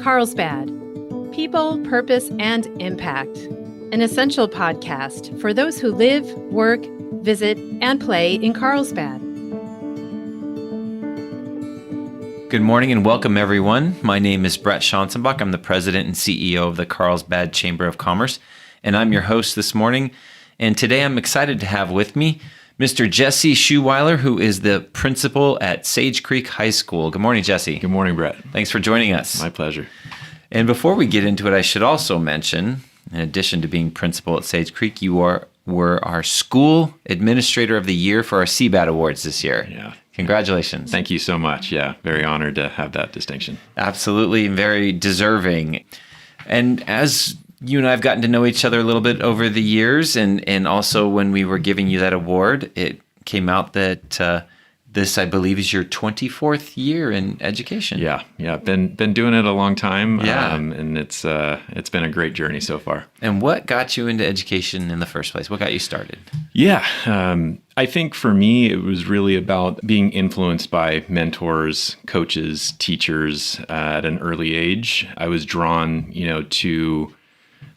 Carlsbad, People, Purpose, and Impact, an essential podcast for those who live, work, visit, and play in Carlsbad. Good morning and welcome, everyone. My name is Brett Schanzenbach. I'm the president and CEO of the Carlsbad Chamber of Commerce, and I'm your host this morning. And today I'm excited to have with me Mr. Jesse Schuveiller, who is the principal at Sage Creek High School. Good morning, Jesse. Good morning, Brett. Thanks for joining us. My pleasure. And before we get into it, I should also mention, in addition to being principal at Sage Creek, you were our School Administrator of the Year for our CBAT Awards this year. Yeah. Congratulations. Thank you so much. Yeah, very honored to have that distinction. Absolutely, very deserving. And as you and I have gotten to know each other a little bit over the years, and also when we were giving you that award, it came out that this, I believe, is your 24th year in education. Yeah. Been doing it a long time. Yeah. And it's been a great journey so far. And what got you into education in the first place? What got you started? Yeah. I think for me, it was really about being influenced by mentors, coaches, teachers at an early age. I was drawn, to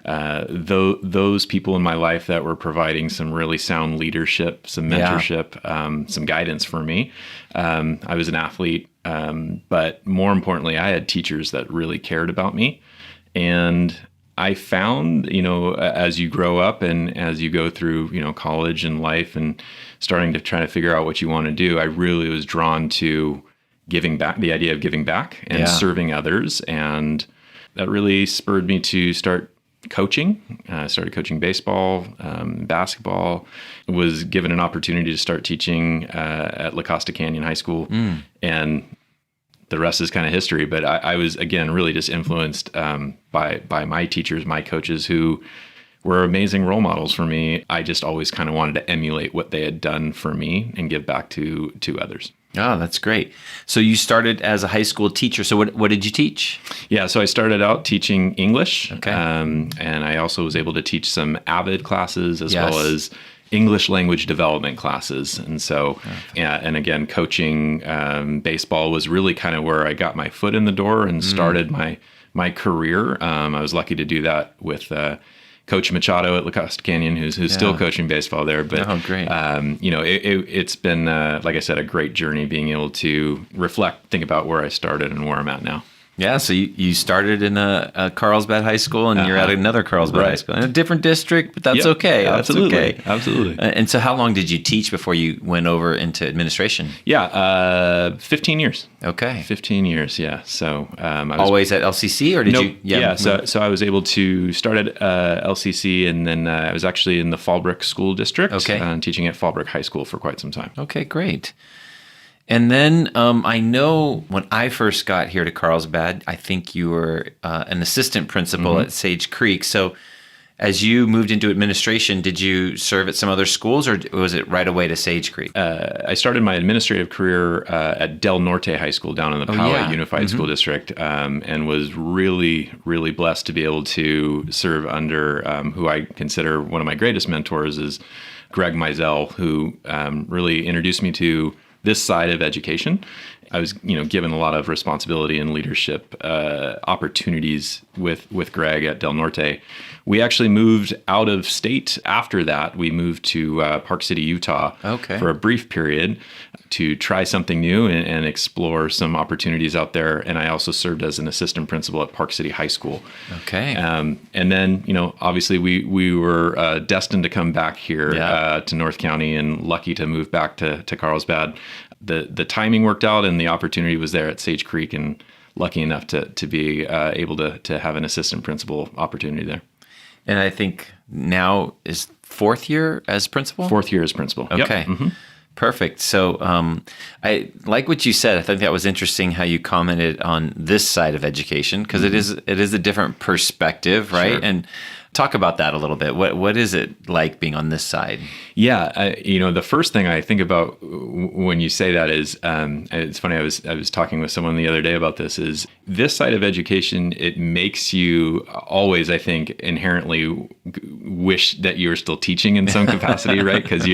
those people in my life that were providing some really sound leadership, some mentorship, some guidance for me. I was an athlete, but more importantly, I had teachers that really cared about me. And I found, as you grow up and as you go through, college and life and starting to try to figure out what you want to do, I really was drawn to giving back, the idea of giving back and serving others. And that really spurred me to start coaching. I started coaching baseball, basketball, was given an opportunity to start teaching at La Costa Canyon High School. And the rest is kind of history. But I was, again, really just influenced by my teachers, my coaches, who were amazing role models for me. I just always kind of wanted to emulate what they had done for me and give back to others. Oh, that's great. So you started as a high school teacher. So what did you teach? Yeah, so I started out teaching English. Okay. And I also was able to teach some AVID classes as well as English language development classes. And so, and again, coaching baseball was really kind of where I got my foot in the door and started my career. I was lucky to do that with Coach Machado at La Costa Canyon, who's still coaching baseball there. But, great. It's been, like I said, a great journey being able to reflect, think about where I started and where I'm at now. Yeah, so you started in a Carlsbad High School, and you're at another Carlsbad High School in a different district, but that's okay. Absolutely. That's okay. Absolutely. And so how long did you teach before you went over into administration? Yeah, 15 years. Okay. 15 years, yeah. So I was always at LCC, or did you? Yeah. So I was able to start at LCC, and then I was actually in the Fallbrook School District, teaching at Fallbrook High School for quite some time. Okay, great. And then I know when I first got here to Carlsbad, I think you were an assistant principal at Sage Creek. So as you moved into administration, did you serve at some other schools, or was it right away to Sage Creek? I started my administrative career at Del Norte High School down in the Poway Unified School District, and was really, really blessed to be able to serve under who I consider one of my greatest mentors is Greg Mizell, who really introduced me to this side of education. I was, given a lot of responsibility and leadership opportunities with Greg at Del Norte. We actually moved out of state after that. We moved to Park City, Utah for a brief period to try something new and explore some opportunities out there. And I also served as an assistant principal at Park City High School. Okay. And then, obviously we were destined to come back here to North County, and lucky to move back to Carlsbad. The timing worked out, and the opportunity was there at Sage Creek, and lucky enough to be able to have an assistant principal opportunity there. And I think now is fourth year as principal? Fourth year as principal. Okay. Yep. Mm-hmm. Perfect. So I like what you said. I think that was interesting how you commented on this side of education, because it is a different perspective, right? Sure. And talk about that a little bit. What is it like being on this side? Yeah, the first thing I think about when you say that is, it's funny. I was talking with someone the other day about this. Is this side of education? It makes you always, I think, inherently wish that you were still teaching in some capacity, right? Because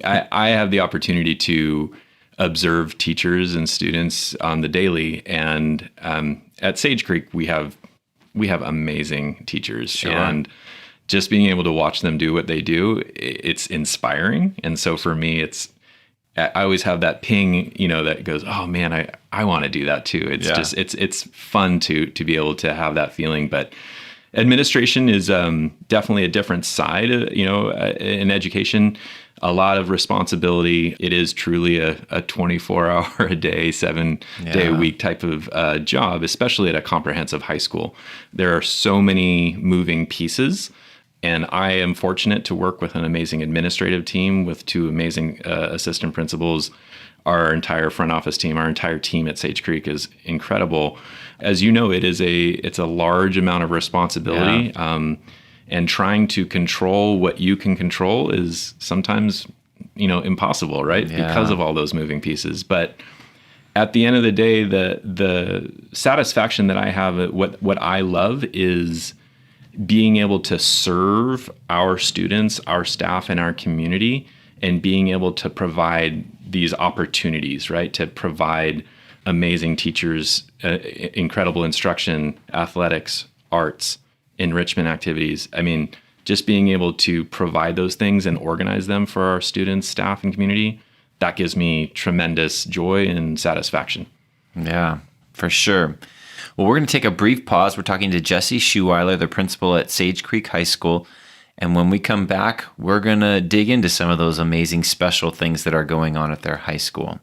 I have the opportunity to observe teachers and students on the daily, and at Sage Creek, we have amazing teachers, Sure. and just being able to watch them do what they do, it's inspiring. And so for me, I always have that ping, that goes, oh man, I want to do that too. It's just, it's fun to be able to have that feeling. But administration is definitely a different side, in education, a lot of responsibility. It is truly a 24-hour a day, 7-day a week type of job, especially at a comprehensive high school. There are so many moving pieces. And I am fortunate to work with an amazing administrative team with 2 amazing assistant principals. Our entire front office team, our entire team at Sage Creek is incredible. As you know, it's a large amount of responsibility. And trying to control what you can control is sometimes, impossible, right? Yeah. Because of all those moving pieces. But at the end of the day, the satisfaction that I have, what I love is being able to serve our students, our staff, and our community, and being able to provide these opportunities, right? To provide amazing teachers, incredible instruction, athletics, arts, enrichment activities. I mean, just being able to provide those things and organize them for our students, staff, and community, that gives me tremendous joy and satisfaction. Yeah, for sure. Well, we're going to take a brief pause. We're talking to Jesse Schuveiller, the principal at Sage Creek High School. And when we come back, we're going to dig into some of those amazing special things that are going on at their high school.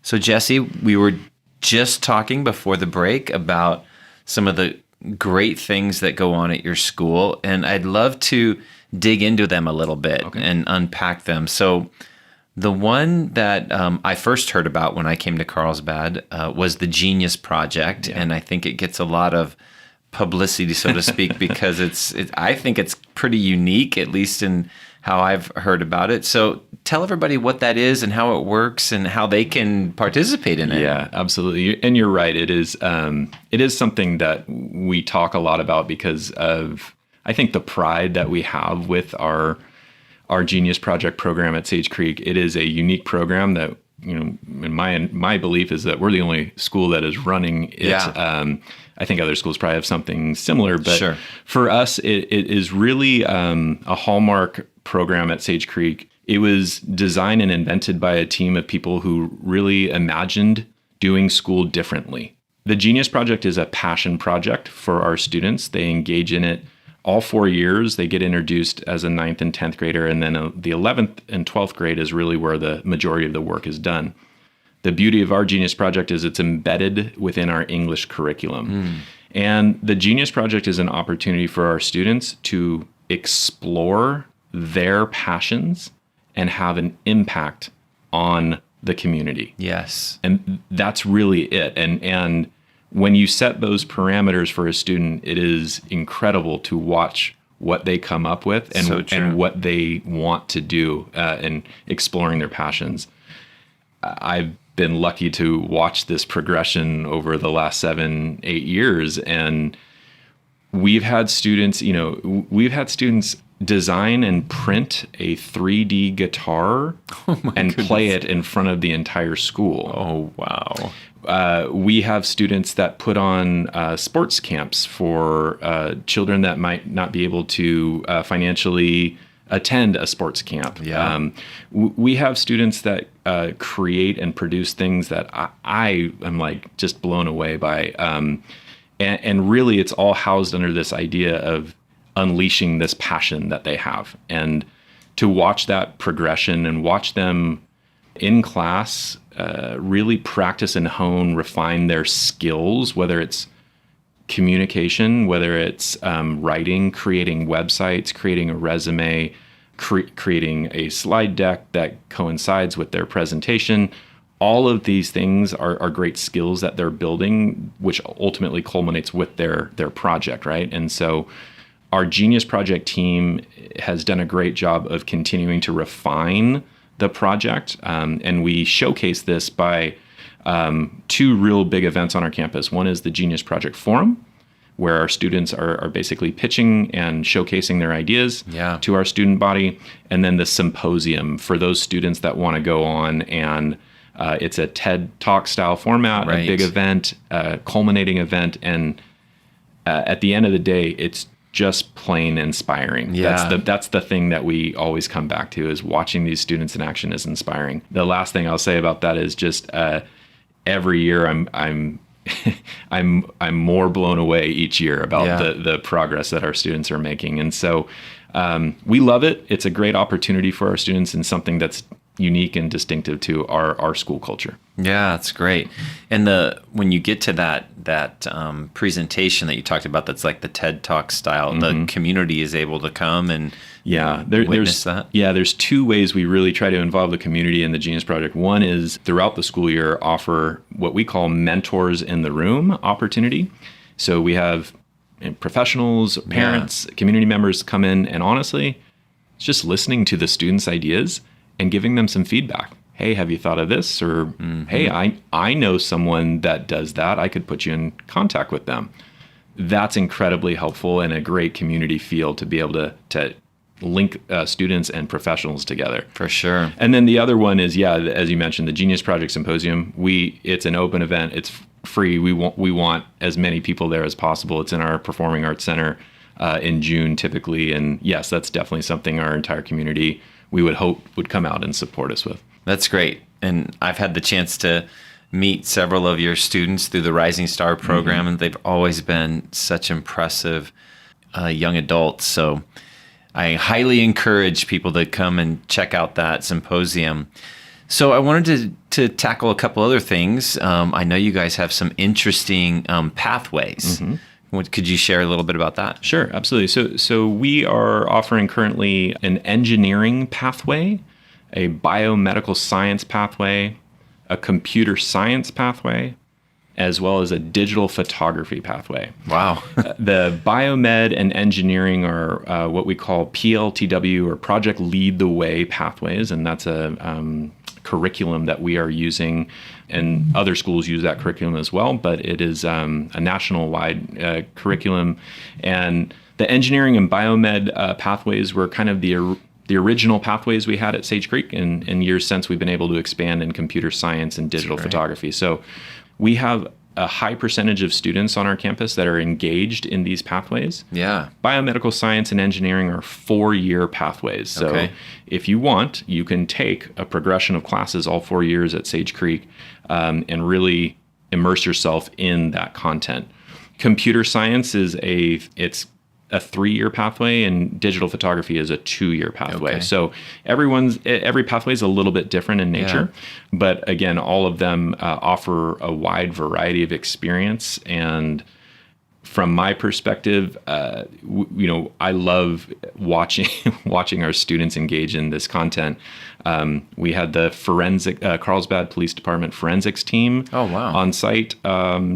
So, Jesse, we were just talking before the break about some of the great things that go on at your school, and I'd love to dig into them a little bit and unpack them. So, the one that I first heard about when I came to Carlsbad was the Genius Project, and I think it gets a lot of publicity, so to speak, because I think it's pretty unique, at least in how I've heard about it. So tell everybody what that is and how it works and how they can participate in it. Yeah, absolutely. And you're right. It is something that we talk a lot about because of, I think, the pride that we have with our Genius Project program at Sage Creek. It is a unique program that, in my belief is that we're the only school that is running it. Yeah. I think other schools probably have something similar, but Sure. For us, it is really a hallmark program at Sage Creek. It was designed and invented by a team of people who really imagined doing school differently. The Genius Project is a passion project for our students. They engage in it all 4 years. They get introduced as a 9th and 10th grader, and then the 11th and 12th grade is really where the majority of the work is done. The beauty of our Genius Project is it's embedded within our English curriculum. And the Genius Project is an opportunity for our students to explore their passions and have an impact on the community. Yes. And that's really it. And when you set those parameters for a student, it is incredible to watch what they come up with and what they want to do and exploring their passions. I've been lucky to watch this progression over the last 7-8 years. And we've had students, design and print a 3D guitar and play it in front of the entire school. Oh, wow. We have students that put on sports camps for children that might not be able to financially attend a sports camp. Yeah. We have students that create and produce things that I am like just blown away by. And really it's all housed under this idea of unleashing this passion that they have. And to watch that progression and watch them in class really practice and hone, refine their skills, whether it's communication, whether it's writing, creating websites, creating a resume, creating a slide deck that coincides with their presentation. All of these things are great skills that they're building, which ultimately culminates with their project, right? And so our Genius Project team has done a great job of continuing to refine the project. And we showcase this by 2 real big events on our campus. One is the Genius Project Forum, where our students are basically pitching and showcasing their ideas to our student body. And then the symposium for those students that want to go on and It's a TED Talk style format, Right. a big event, a culminating event, and at the end of the day, it's just plain inspiring. Yeah. That's the thing that we always come back to, is watching these students in action is inspiring. The last thing I'll say about that is just every year I'm I'm more blown away each year about the progress that our students are making. And so we love it. It's a great opportunity for our students and something that's unique and distinctive to our school culture. Yeah, that's great. And when you get to that presentation that you talked about, that's like the TED Talk style, the community is able to come and witness that. Yeah, there's two ways we really try to involve the community in the Genius Project. One is throughout the school year offer what we call mentors in the room opportunity. So we have professionals, parents, community members come in, and honestly, it's just listening to the students' ideas and giving them some feedback. Hey, have you thought of this? Or, hey, I know someone that does that. I could put you in contact with them. That's incredibly helpful and a great community feel to be able to link students and professionals together. For sure. And then the other one is, as you mentioned, the Genius Project Symposium. It's an open event. It's free. We want as many people there as possible. It's in our Performing Arts Center in June typically. And yes, that's definitely something our entire community we would hope would come out and support us with. That's great. And I've had the chance to meet several of your students through the Rising Star program, and they've always been such impressive young adults. So I highly encourage people to come and check out that symposium. So I wanted to tackle a couple other things. I know you guys have some interesting pathways. Could you share a little bit about that? Sure, absolutely. So we are offering currently an engineering pathway, a biomedical science pathway, a computer science pathway, as well as a digital photography pathway. Wow. The biomed and engineering are what we call PLTW, or Project Lead the Way pathways, and that's a curriculum that we are using, and other schools use that curriculum as well, but it is a national-wide curriculum. And the engineering and biomed pathways were kind of the original pathways we had at Sage Creek. In years since, we've been able to expand in computer science and digital photography. So we have a high percentage of students on our campus that are engaged in these pathways. Yeah. Biomedical science and engineering are 4-year pathways. So if you want, you can take a progression of classes all 4 years at Sage Creek and really immerse yourself in that content. Computer science it's a 3-year pathway, and digital photography is a 2-year pathway. Okay. So every pathway is a little bit different in nature, but again, all of them offer a wide variety of experience. And from my perspective, I love watching our students engage in this content. We had the Carlsbad Police Department forensics team on site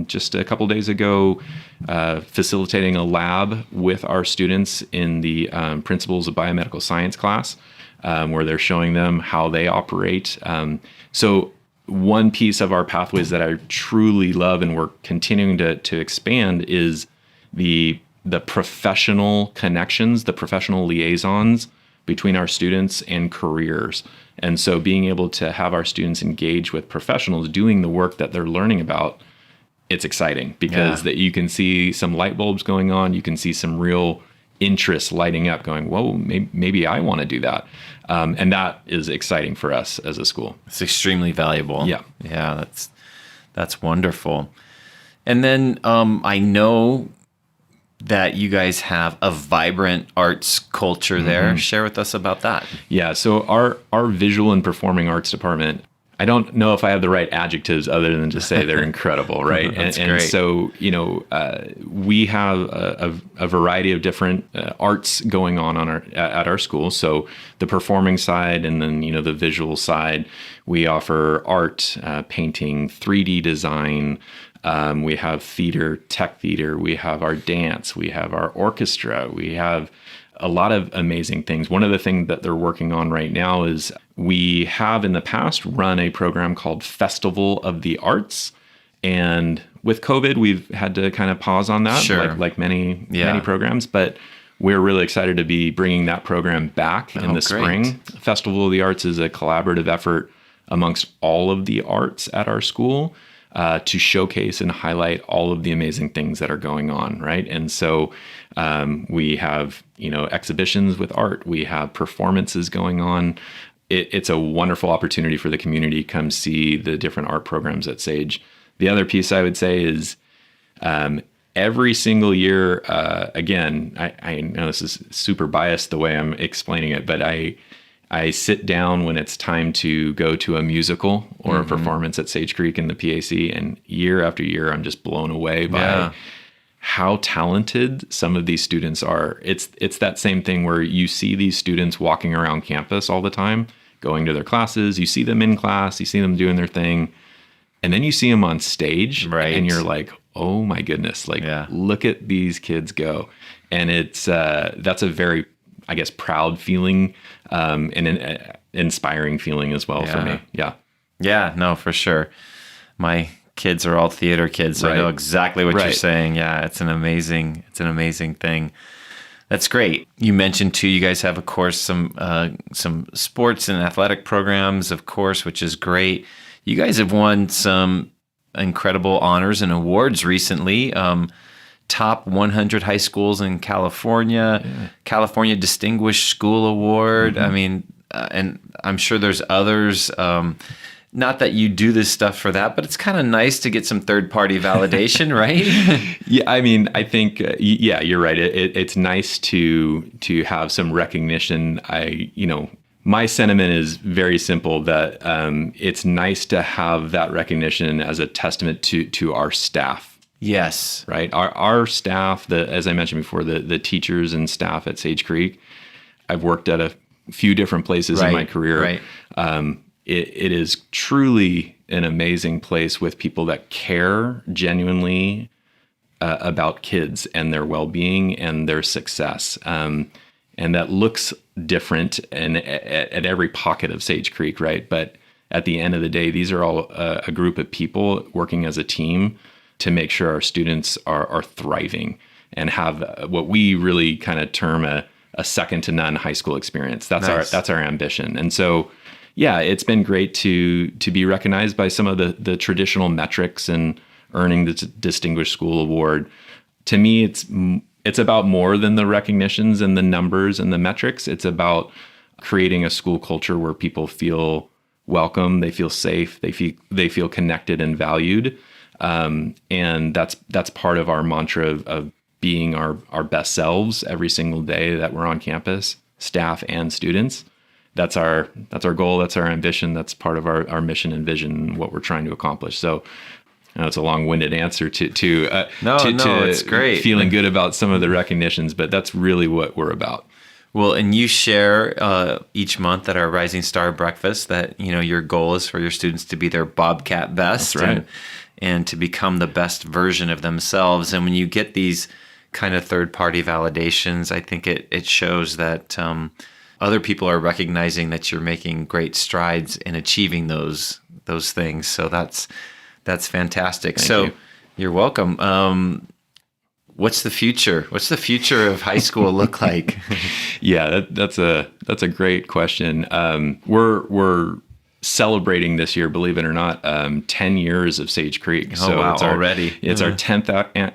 just a couple days ago, facilitating a lab with our students in the Principles of Biomedical Science class, where they're showing them how they operate. So one piece of our pathways that I truly love and we're continuing to expand is the professional connections, the professional liaisons between our students and careers. And so being able to have our students engage with professionals doing the work that they're learning about, it's exciting because that you can see some light bulbs going on. You can see some real interest lighting up going, whoa, maybe I want to do that. And that is exciting for us as a school. It's extremely valuable. Yeah. Yeah, that's wonderful. And then I know that you guys have a vibrant arts culture there. Share with us about that. Yeah, so our visual and performing arts department, I don't know if I have the right adjectives other than to say they're incredible, right? That's and great. So, we have a variety of different arts going on at our school. So the performing side and then, the visual side, we offer art, painting, 3D design. We have theater, tech theater. We have our dance. We have our orchestra. We have a lot of amazing things. One of the things that they're working on right now is we have in the past run a program called Festival of the Arts. And with COVID, we've had to kind of pause on that, like many programs. But we're really excited to be bringing that program back in the spring. Festival of the Arts is a collaborative effort amongst all of the arts at our school to showcase and highlight all of the amazing things that are going on, right? And so we have, exhibitions with art. We have performances going on. It's a wonderful opportunity for the community to come see the different art programs at Sage. The other piece I would say is every single year, again, I know this is super biased the way I'm explaining it, but I sit down when it's time to go to a musical or a performance at Sage Creek in the PAC, and year after year, I'm just blown away by how talented some of these students are. It's that same thing where you see these students walking around campus all the time, going to their classes. You see them in class, you see them doing their thing, and then you see them on stage, and you're like, oh my goodness, look at these kids go. And it's that's a very, I guess, proud feeling and an inspiring feeling as well for me. Yeah, no, for sure. My kids are all theater kids, so I know exactly what you're saying. Yeah, it's an amazing thing. That's great. You mentioned too, you guys have, of course, some sports and athletic programs, of course, which is great. You guys have won some incredible honors and awards recently. Top 100 high schools in California, California Distinguished School Award. I mean, and I'm sure there's others. Not that you do this stuff for that, but it's kind of nice to get some third-party validation, right? Yeah, I mean, I think, you're right. It's nice to have some recognition. My sentiment is very simple, that it's nice to have that recognition as a testament to our staff. Yes. Right. Our staff, as I mentioned before, the teachers and staff at Sage Creek, I've worked at a few different places in my career. Right. It is truly an amazing place with people that care genuinely about kids and their well-being and their success. And that looks different at every pocket of Sage Creek, right? But at the end of the day, these are all a group of people working as a team to make sure our students are thriving and have what we really kind of term a second to none high school experience. That's our ambition. And so, yeah, it's been great to be recognized by some of the traditional metrics and earning the Distinguished School Award. To me, it's about more than the recognitions and the numbers and the metrics. It's about creating a school culture where people feel welcome, they feel safe, they feel connected and valued. And that's part of our mantra of being our best selves every single day that we're on campus, staff and students. That's our goal. That's our ambition. That's part of our mission and vision, what we're trying to accomplish. So I know it's a long-winded answer to it's great. Feeling good about some of the recognitions, but that's really what we're about. Well, and you share each month at our Rising Star Breakfast that, your goal is for your students to be their Bobcat best. That's right. And to become the best version of themselves. And when you get these kind of third-party validations, I think it shows that other people are recognizing that you're making great strides in achieving those things. So that's fantastic. Thank you. You're welcome. What's the future? What's the future of high school look like? Yeah, that's a great question. We're celebrating this year, believe it or not, 10 years of Sage Creek. So wow, already. It's our 10th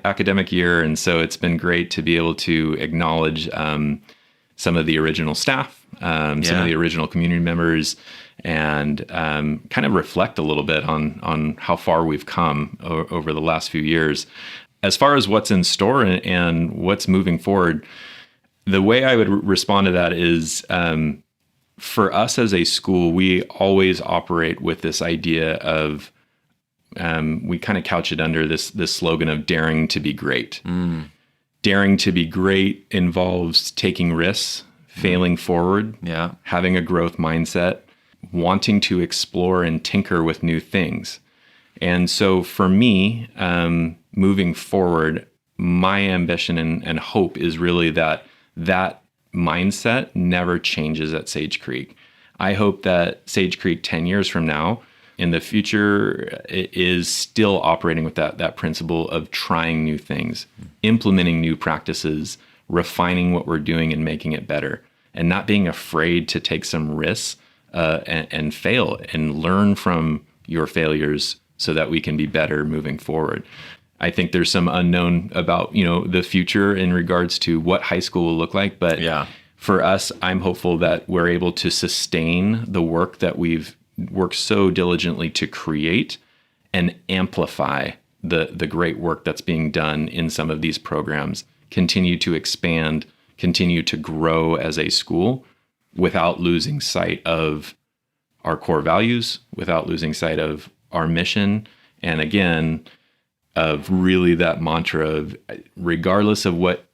academic year, and so it's been great to be able to acknowledge some of the original staff, some of the original community members, and kind of reflect a little bit on how far we've come over the last few years. As far as what's in store and what's moving forward, the way I would respond to that is, for us as a school, we always operate with this idea of, we kind of couch it under this slogan of daring to be great. Daring to be great involves taking risks, failing forward, having a growth mindset, wanting to explore and tinker with new things. And so for me, moving forward, my ambition and hope is really that mindset never changes at Sage Creek. I hope that Sage Creek 10 years from now, in the future, is still operating with that principle of trying new things, implementing new practices, refining what we're doing and making it better, and not being afraid to take some risks and fail and learn from your failures so that we can be better moving forward. I think there's some unknown about, the future in regards to what high school will look like. But for us, I'm hopeful that we're able to sustain the work that we've worked so diligently to create and amplify the great work that's being done in some of these programs, continue to expand, continue to grow as a school without losing sight of our core values, without losing sight of our mission. And again, of really that mantra of regardless of what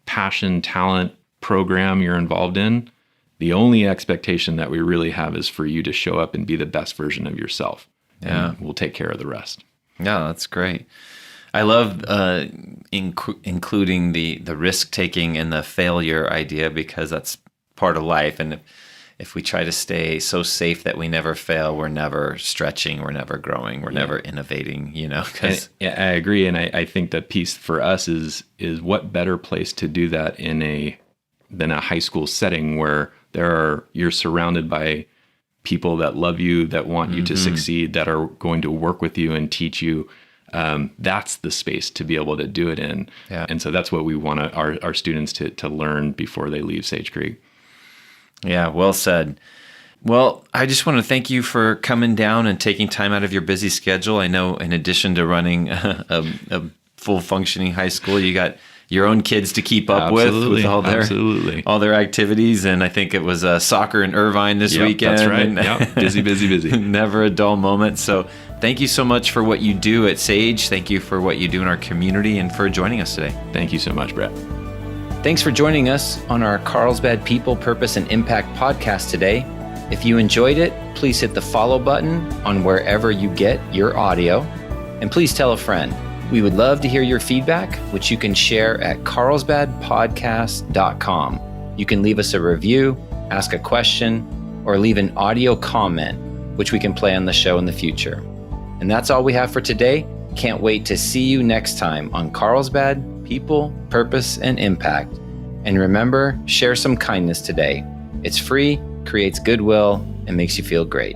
passion, talent, program you're involved in, the only expectation that we really have is for you to show up and be the best version of yourself. Yeah. And we'll take care of the rest. Yeah, that's great. I love including the risk taking and the failure idea, because that's part of life. And if we try to stay so safe that we never fail, we're never stretching, we're never growing, we're never innovating, I agree. And I think the piece for us is what better place to do that than a high school setting where you're surrounded by people that love you, that want you to succeed, that are going to work with you and teach you. That's the space to be able to do it in. Yeah. And so that's what we want our students to learn before they leave Sage Creek. Yeah, well said. Well, I just want to thank you for coming down and taking time out of your busy schedule. I know in addition to running a full functioning high school, you got your own kids to keep up with all their activities. And I think it was soccer in Irvine this weekend. That's right. Busy. Never a dull moment. So thank you so much for what you do at Sage. Thank you for what you do in our community and for joining us today. Thank you so much, Brett. Thanks for joining us on our Carlsbad People, Purpose, and Impact podcast today. If you enjoyed it, please hit the follow button on wherever you get your audio. And please tell a friend. We would love to hear your feedback, which you can share at carlsbadpodcast.com. You can leave us a review, ask a question, or leave an audio comment, which we can play on the show in the future. And that's all we have for today. Can't wait to see you next time on Carlsbad People, Purpose, and Impact. And remember, share some kindness today. It's free, creates goodwill, and makes you feel great.